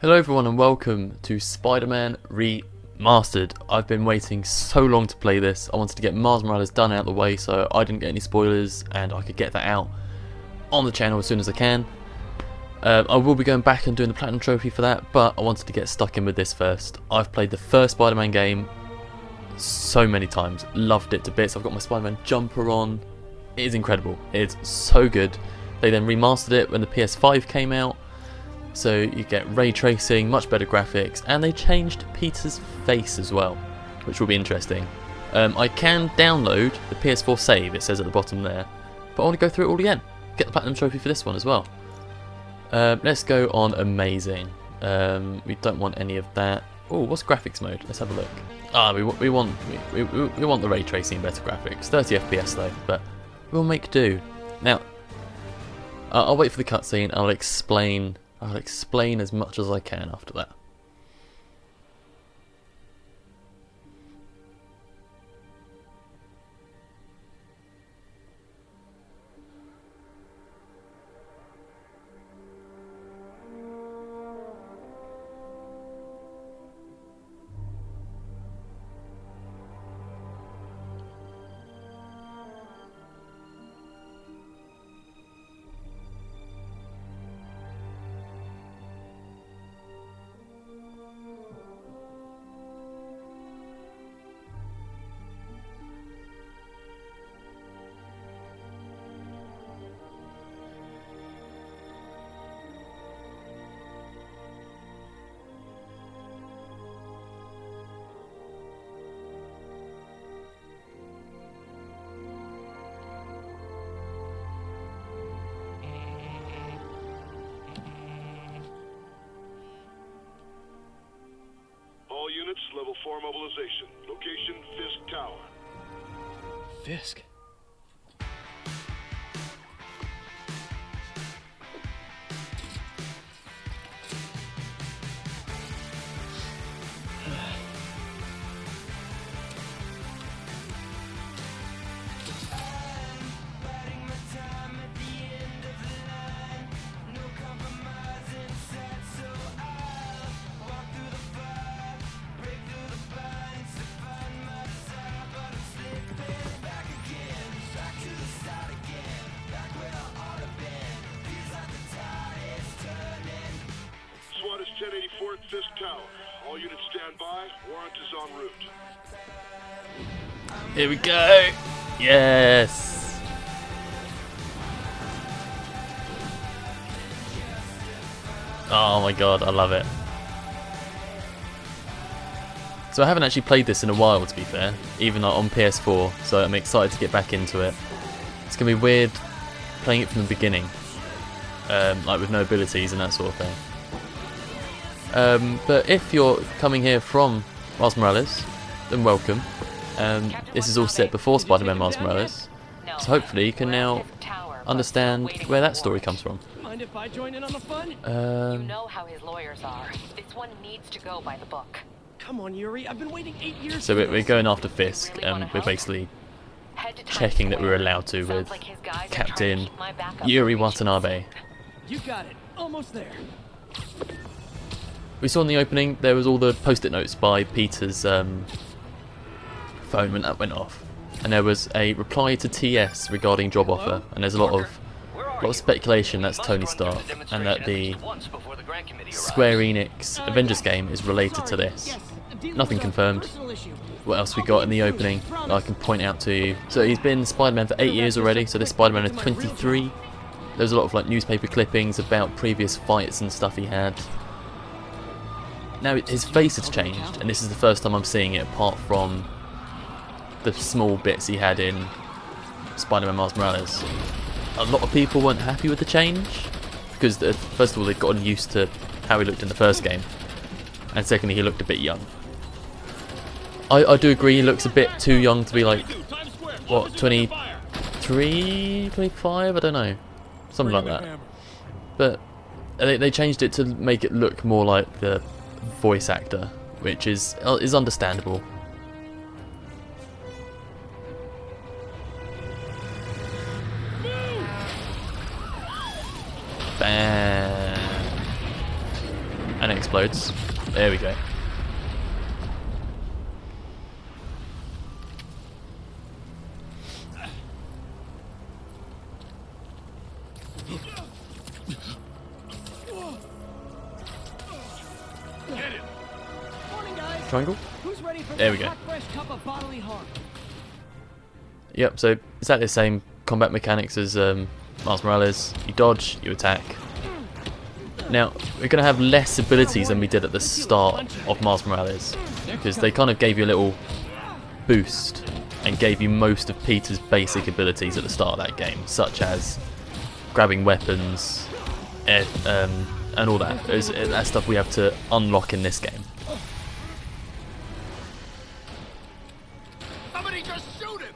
Hello everyone and welcome to Spider-Man Remastered. I've been waiting so long to play this. I wanted to get Miles Morales done out of the way so I didn't get any spoilers and I could get that out on the channel as soon as I can. I will be going back and doing the Platinum Trophy for that, but I wanted to get stuck in with this first. I've played the first Spider-Man game so many times, loved it to bits. I've got my Spider-Man jumper on. It is incredible, it's so good. They then remastered it when the PS5 came out. So you get ray tracing, much better graphics, and they changed Peter's face as well, which will be interesting. I can download the PS4 save, it says at the bottom there, but I want to go through it all again. Get the Platinum Trophy for this one as well. Let's go on amazing. We don't want any of that. Oh, what's graphics mode? Let's have a look. Ah, we want the ray tracing, better graphics. 30 FPS though, but we'll make do. Now, I'll wait for the cutscene. I'll explain as much as I can after that. All units, level 4 mobilization. Location, Fisk Tower. Fisk? SWAT is 1084 at Fisk Tower. All units stand by. Warrant is en route. Here we go. Yes. Oh my god, I love it. So I haven't actually played this in a while, to be fair, even on PS4, so I'm excited to get back into it. It's going to be weird playing it from the beginning, like with no abilities and that sort of thing. But if you're coming here from Miles Morales, then welcome. This is all set before Spider-Man Miles Morales, so hopefully you can now understand where that story comes from. Mind if I join in on the fun? You know how his lawyers are. This one needs to go by the book. Come on, Yuri. I've been waiting 8 years. So we're going after Fisk, and we're basically checking that we're allowed to with Captain Yuri Watanabe. You got it. Almost there. We saw in the opening there was all the post-it notes by Peter's phone when that went off, and there was a reply to TS regarding job offer, and there's a lot of speculation that's Tony Stark and that the Square Enix Avengers game is related to this. Nothing confirmed. What else we got in the opening that I can point out to you? So he's been Spider-Man for 8 years already, so this Spider-Man is 23. There's a lot of like newspaper clippings about previous fights and stuff he had. Now his face has changed, and this is the first time I'm seeing it apart from the small bits he had in Spider-Man Miles Morales. A lot of people weren't happy with the change, because first of all they'd gotten used to how he looked in the first game, and secondly he looked a bit young. I do agree he looks a bit too young to be like, what, 23, 25, I don't know, something like that. But they changed it to make it look more like the voice actor, which is understandable. Bam. And explodes. There we go. Morning, guys. Triangle? Who's ready for There we the go. hot, fresh cup of bodily harm? Yep, so exactly the same combat mechanics as Miles Morales. You dodge, you attack. Now, we're going to have less abilities than we did at the start of Miles Morales, because they kind of gave you a little boost and gave you most of Peter's basic abilities at the start of that game, such as grabbing weapons and all that. That's stuff we have to unlock in this game. Somebody just shoot him!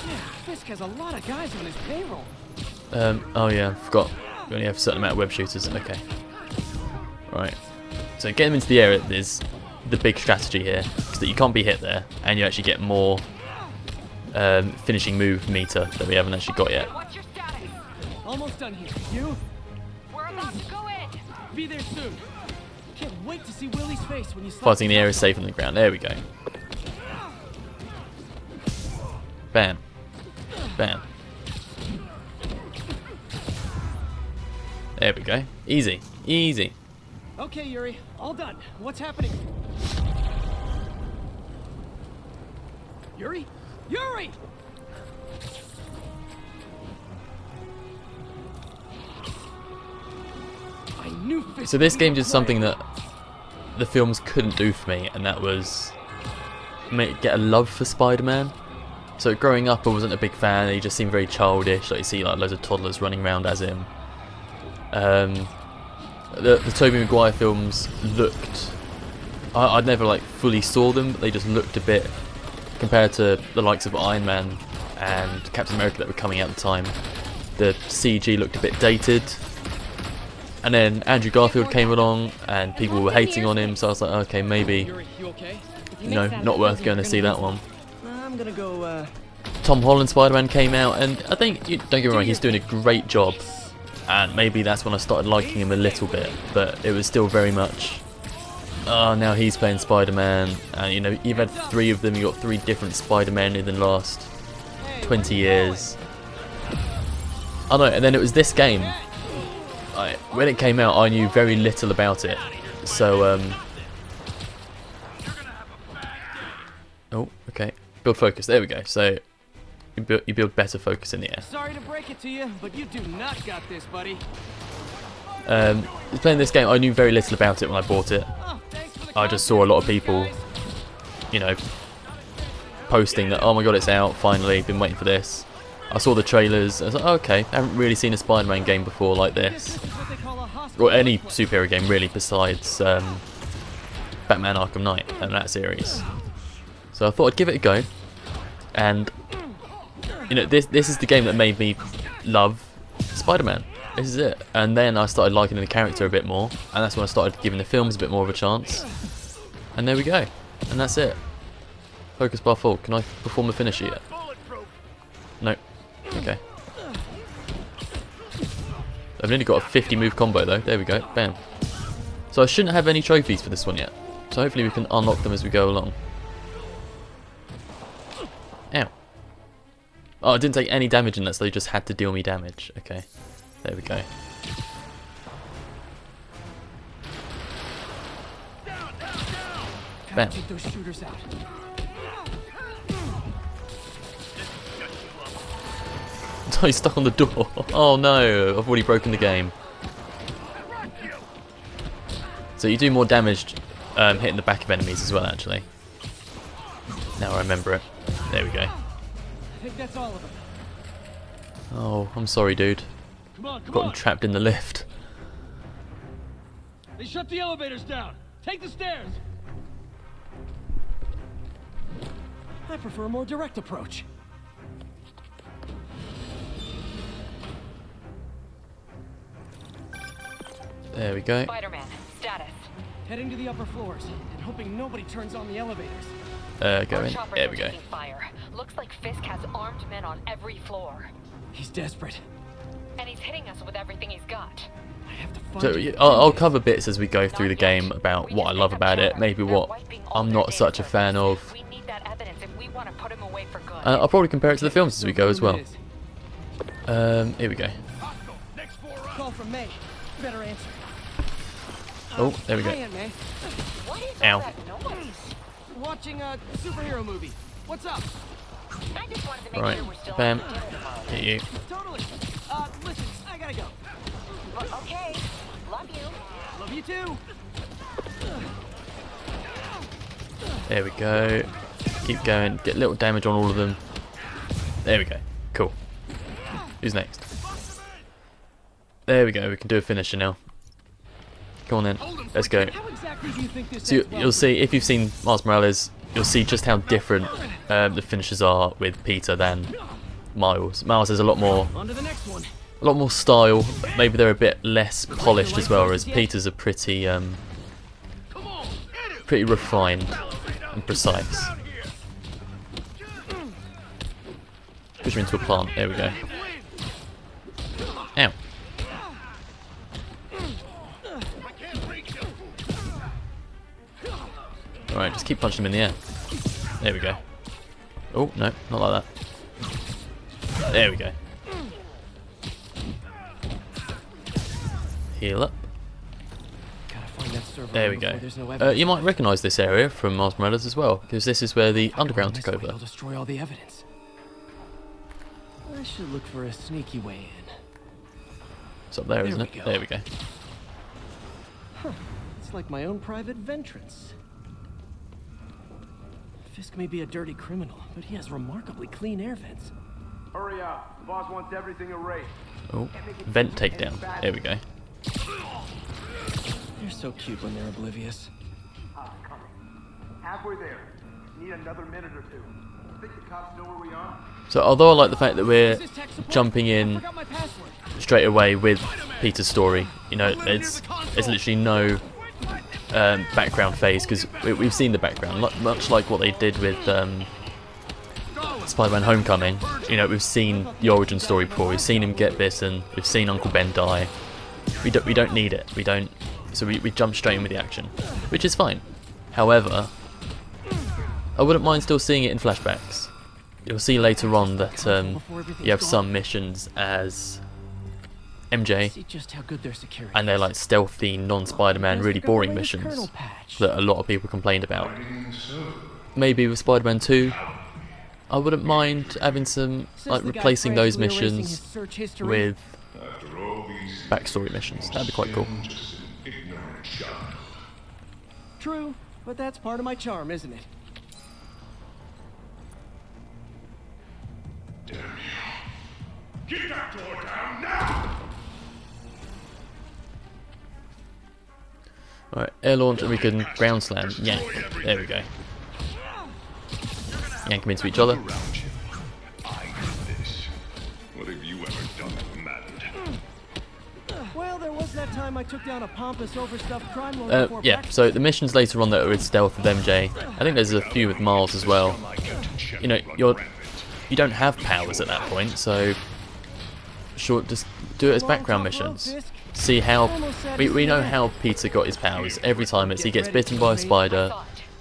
Yeah, Fisk has a lot of guys on his payroll. Oh yeah, I forgot. We only have a certain amount of web shooters. Okay. Right. So getting them into the air is the big strategy here, is that you can't be hit there, and you actually get more finishing move meter that we haven't actually got yet. What's your status? Almost done here. You? We're about to go in. Be there soon. Can't wait to see Willie's face when you slide. Fighting in the air is safer than the ground. There we go. Bam. Bam. There we go. Easy. Easy. Okay, Yuri. All done. What's happening? Yuri? Yuri! I knew Fisk So this would be game did quiet. something that the films couldn't do for me, and that was get a love for Spider-Man. So growing up, I wasn't a big fan. He just seemed very childish. Like you see, like loads of toddlers running around as him. The Tobey Maguire films looked. I'd never like fully saw them, but they just looked a bit, compared to the likes of Iron Man and Captain America that were coming out at the time. The CG looked a bit dated. And then Andrew Garfield came along, and people were hating on him. So I was like, okay, maybe, Yuri, you okay? you know, not worth going to see that one. I'm gonna go, Tom Holland Spider-Man came out, and I think, don't get me wrong, he's doing a great job, and maybe that's when I started liking him a little bit, but it was still very much, oh, now he's playing Spider-Man, and you know, you've had 3 of them, you've got 3 different Spider-Men in the last 20 years. I know, and then it was this game. When it came out, I knew very little about it, so, oh, okay. Build focus, there we go. So you build better focus in the air. sorry to break it to you, but you do not got this, buddy. Playing this game, I knew very little about it when I bought it. Oh, thanks for the I just saw a lot of people, guys. you know, posting that, oh my god, it's out, finally, been waiting for this. I saw the trailers, I was like, oh, okay, I haven't really seen a Spider-Man game before like this. This is what they call a hospital Or any complex. superhero game really, besides Batman Arkham Knight and that series. So I thought I'd give it a go. And you know, this is the game that made me love Spider-Man. This is it. And then I started liking the character a bit more, and that's when I started giving the films a bit more of a chance. And there we go. And that's it. Focus bar full. Can I perform the finish yet? No. Okay. I've only got a 50 move combo though. There we go. Bam. So I shouldn't have any trophies for this one yet. So hopefully we can unlock them as we go along. Ow. Oh, I didn't take any damage in that, so they just had to deal me damage. Okay. There we go. Bam. Take those shooters out. Oh, he's stuck on the door. Oh no, I've already broken the game. So you do more damage hitting the back of enemies as well, actually. Now I remember it. There we go. I think that's all of them. Oh, I'm sorry, dude. Come on, come Got him on. trapped in the lift. They shut the elevators down. Take the stairs. I prefer a more direct approach. There we go. Spider-Man, status. Heading to the upper floors and hoping nobody turns on the elevators. Go Our in. choppers There are we go. taking fire. Looks like Fisk has armed men on every floor. He's desperate. And he's hitting us with everything he's got. I have to find So you. I'll cover bits as we go through the game about what I love about it, maybe what I'm not such a fan of. We need that evidence if we want to put him away for good. I'll probably compare it to the films as we go as well. Here we go. Call from May. Better answer. Oh, there we Hi, go. Aunt May. What is Ow. all that noise? Watching a superhero movie. What's up? I just wanted to make Right, sure we're still bam. on dinner tomorrow. Hit you. Totally. Listen, I gotta go. Well, okay. Love you. Love you too. There we go. Keep going. Get little damage on all of them. There we go. Cool. Who's next? There we go. We can do a finisher now. Come on then. Let's go. How exactly do you think this So ends well you'll for see, if you've seen Miles Morales, you'll see just how different the finishers are with Peter than Miles. Miles has a lot more you? On to the next one. style. But maybe they're a bit less polished as well, whereas Peter's are pretty pretty refined and precise. Push him into a plant. There we go. Ow. Alright, just keep punching him in the air. There we go. Oh, no, not like that. There we go. Heal up. Gotta find that server There we room go. before there's no evidence. You might recognise this area from Miles Morales as well, because this is where the underground This took way over. He'll destroy all the evidence. I should look for a sneaky way in. It's up there, There isn't we it? go. There we go. It's like my own private ventrance. Fisk may be a dirty criminal, but he has remarkably clean air vents. Hurry up. The boss wants everything erased. Oh, vent takedown. There we go. They're so cute when they're oblivious. Halfway there. Need another minute or two. Think the cops know where we are? So although I like the fact that we're Is this tech support? jumping I in forgot my password. straight away with Peter's story, you know, there's literally no background phase, because we've seen the background, much like what they did with Spider-Man Homecoming. You know, we've seen the origin story before, we've seen him get bitten, we've seen Uncle Ben die. We don't need it, so we jump straight in with the action, which is fine. However, I wouldn't mind still seeing it in flashbacks. You'll see later on that you have some missions as MJ, See just how good their security and they're is. like stealthy, non-Spider-Man, really boring missions that a lot of people complained about. Maybe with Spider-Man 2, I wouldn't mind having some, Says like, the guy replacing those frantically erasing his missions search history. with backstory missions. That'd be quite cool. True, but that's part of my charm, isn't it? Get that door down now! Alright, air launch, and we can ground slam. Yank. There we go. Yank them into each other. Around you. I know this. What have you ever done that mattered? Well, there was that time I took down a pompous, overstuffed crime lord before Yeah, breakfast. so the missions later on that are with stealth with MJ, I think there's a few with Miles as well. You know, you don't have powers at that point, so sure, just do it as background missions. See how we know how Peter got his powers. Every time he gets bitten by a spider,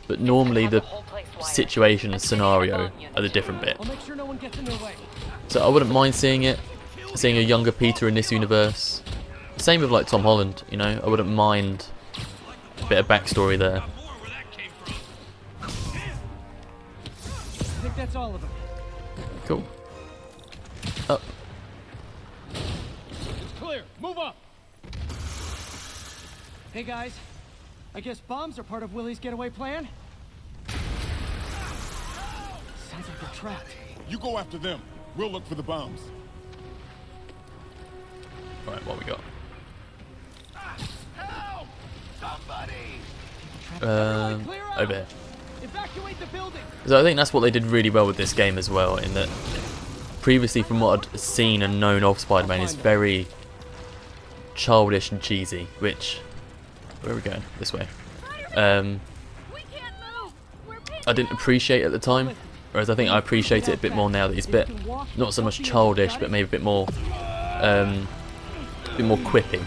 but normally the situation and scenario are the different bit. I'll make sure no one gets in their way. So I wouldn't mind seeing a younger Peter in this universe. Same with like Tom Holland, you know, I wouldn't mind a bit of backstory there. I think that's all of them. Cool. Up. It's clear. Move up. Hey guys, I guess bombs are part of Willie's getaway plan. Sounds like they're trapped. You go after them. We'll look for the bombs. Right, what we got? Help! Somebody! Over here. Evacuate the building. So I think that's what they did really well with this game as well, in that previously from what I'd seen and known of Spider-Man is very childish and cheesy, which, where are we going? This way. I didn't appreciate at the time, whereas I think I appreciate it a bit more now that he's a bit, not so much childish, but maybe a bit more quippy.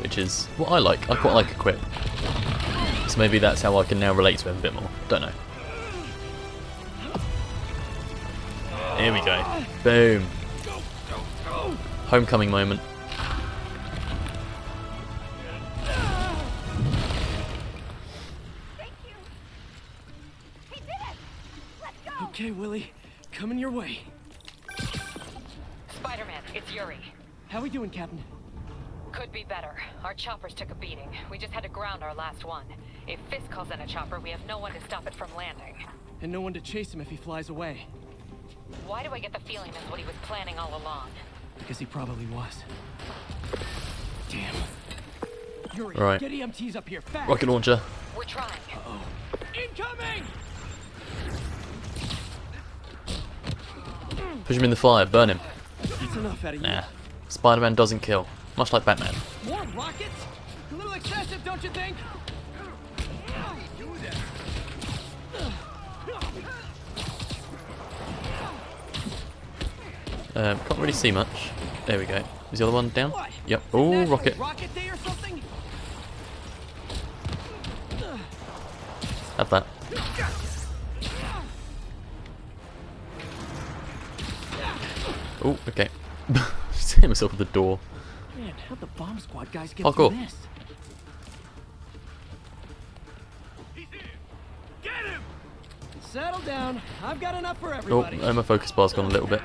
which is what I like. I quite like a quip. So maybe that's how I can now relate to him a bit more. Don't know. Here we go. Boom. Homecoming moment. Okay, Willie. Coming your way. Spider-Man, it's Yuri. How we doing, Captain? Could be better. Our choppers took a beating. We just had to ground our last one. If Fisk calls in a chopper, we have no one to stop it from landing. And no one to chase him if he flies away. Why do I get the feeling that's what he was planning all along? Because he probably was. Damn. Yuri, Right. get EMTs up here, fast! Rocket launcher. We're trying. Incoming! Push him in the fire. Burn him. That's enough out of you. Nah. Spider-Man doesn't kill. Much like Batman. More rockets? A little excessive, don't you think? Can't really see much. There we go. Is the other one down? What? Yep. Oh, National rocket. Rocket Day or something? Have that. Oh, okay. Just hit myself at the door. Man, how'd the bomb squad guys get Parkour. through this? Settle down. I've got enough for Oh, everybody. my focus bar's gone a little bit.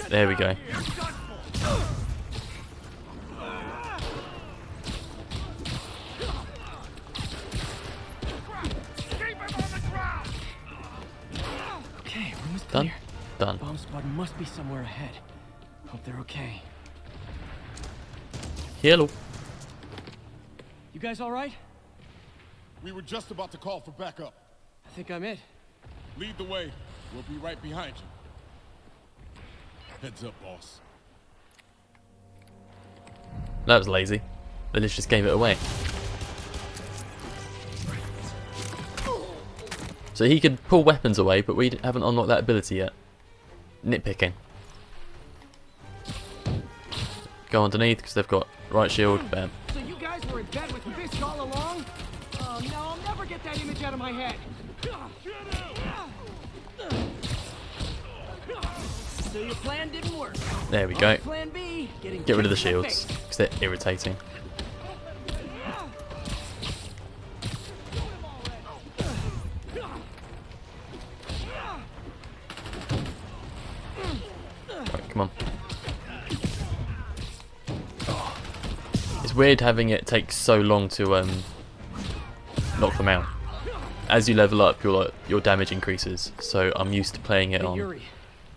There we go. Okay, room is Done? clear. Done. Bomb squad must be somewhere ahead. Hope they're okay. Hello. You guys all right? We were just about to call for backup. I think I'm it. Lead the way. We'll be right behind you. Heads up, boss. That was lazy. They just gave it away. So he could pull weapons away, but we haven't unlocked that ability yet. Nitpicking. Go underneath because they've got right shield. Bam. So you guys were in bed with Fisk all along? Oh no, I'll never get that image out of my head. So your plan didn't work. There we go. Plan B, getting Get rid of the kicked in shields face. because they're irritating. Right, come on. It's weird having it take so long to knock them out. As you level up, your damage increases. So I'm used to playing it Hey, on Yuri.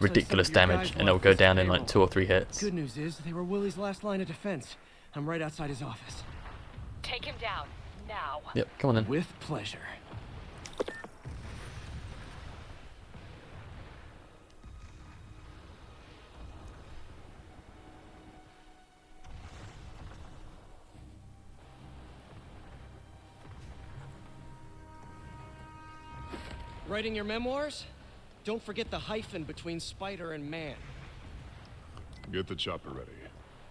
ridiculous So some of your damage, guys and it'll want go Fisk's down in payroll. like 2 or 3 hits. Good news is they were Willie's last line of defense. I'm right outside his office. Take him down. Now. Yep, come on then. With pleasure. Writing your memoirs? Don't forget the hyphen between spider and man. Get the chopper ready.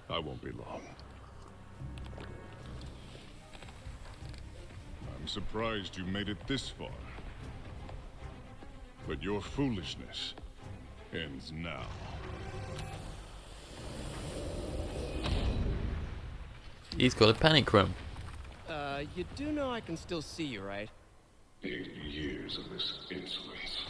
I won't be long. I'm surprised you made it this far. But your foolishness ends now. He's got a panic room. You do know I can still see you, right? 8 years of this insolence.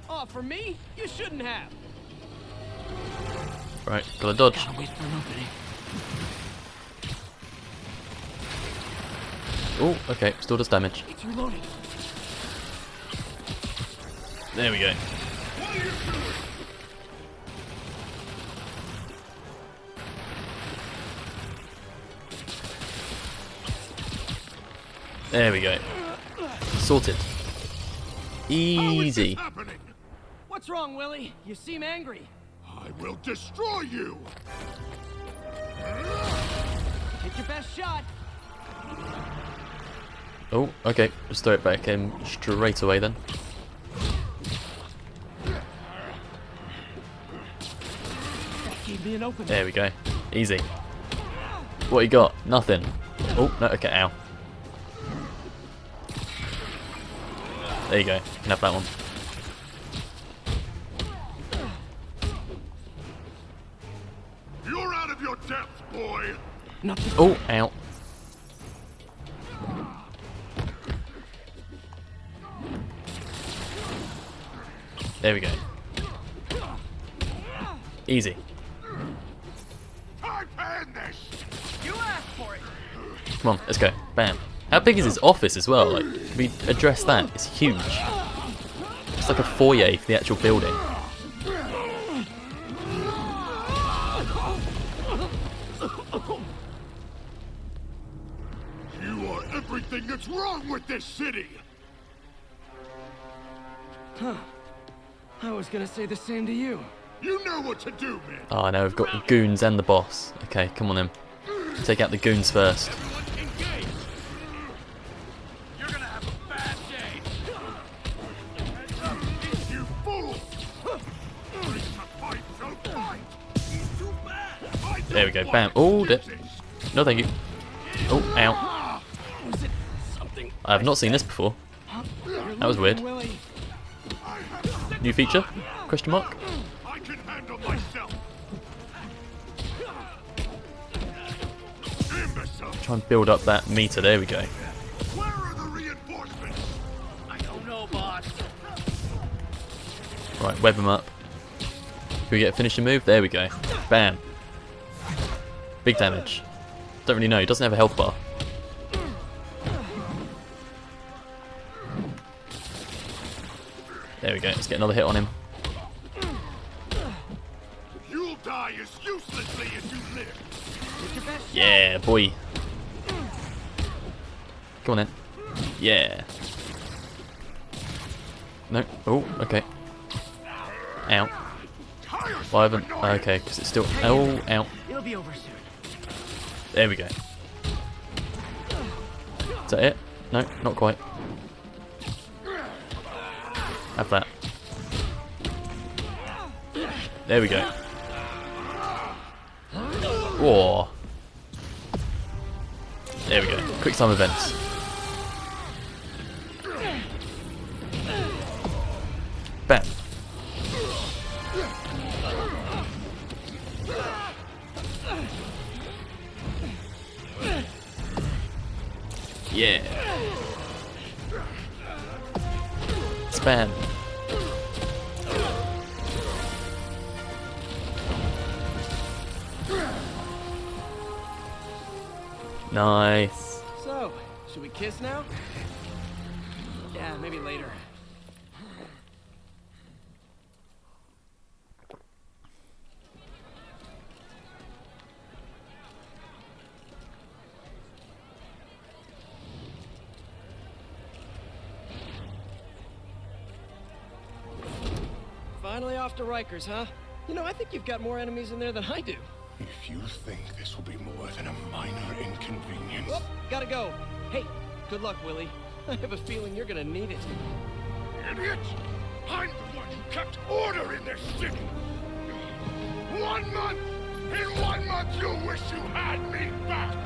Oh, for me? You shouldn't have. Right, gotta dodge. Gotta wait for an opening. Oh, okay, still does damage. It's reloading. There we go. There we go. Sorted. Easy. Happening! What's wrong, Willie? You seem angry. I will destroy you! Take your best shot. Oh, okay. Just throw it back in straight away then. Give me an opening. There we go. Easy. What you got? Nothing. Oh, no, okay, ow. There you go. You can have that one. You're out of your depth, boy. Not this Oh, ow. There we go. Easy. I planned this. You asked for it. Come on, let's go. Bam. How big is his office as well? Like, we addressed that. It's huge. It's like a foyer for the actual building. You are everything that's wrong with this city. I was gonna say the same to you. You know what to do, man. Oh no, we've got the goons and the boss. Okay, come on then. Take out the goons first. Everyone engage. You're gonna have a bad day. You fool! Fight, so fight. He's too bad. There we go. Bam. Oh, no, thank you. Oh, ow. Was it something? I have not seen this before. That was weird. Willie. New feature? Question mark? I can handle myself. Imbecile. Try and build up that meter. There we go. Where are the reinforcements? I don't know, boss. Right, web him up. Can we get a finishing move? There we go. Bam. Big damage. Don't really know. He doesn't have a health bar. There we go. Let's get another hit on him. You'll die as uselessly as you live. Yeah, boy. Come on then. Yeah. No. Oh, okay. Ow. Well, I haven't. Okay, because it's still. Oh, ow. It'll be over soon. There we go. Is that it? No, not quite. Have that. There we go. Whoa. There we go. Quick time events. Bam. Yeah. Spam. Nice. So, should we kiss now? Yeah, maybe later. Finally off to Rikers, huh? You know, I think you've got more enemies in there than I do. If you think this will be more than a minor inconvenience. Oh, gotta go. Hey, good luck, Willie. I have a feeling you're gonna need it. Idiot! I'm the one who kept order in this city! 1 month! In 1 month you'll wish you had me back!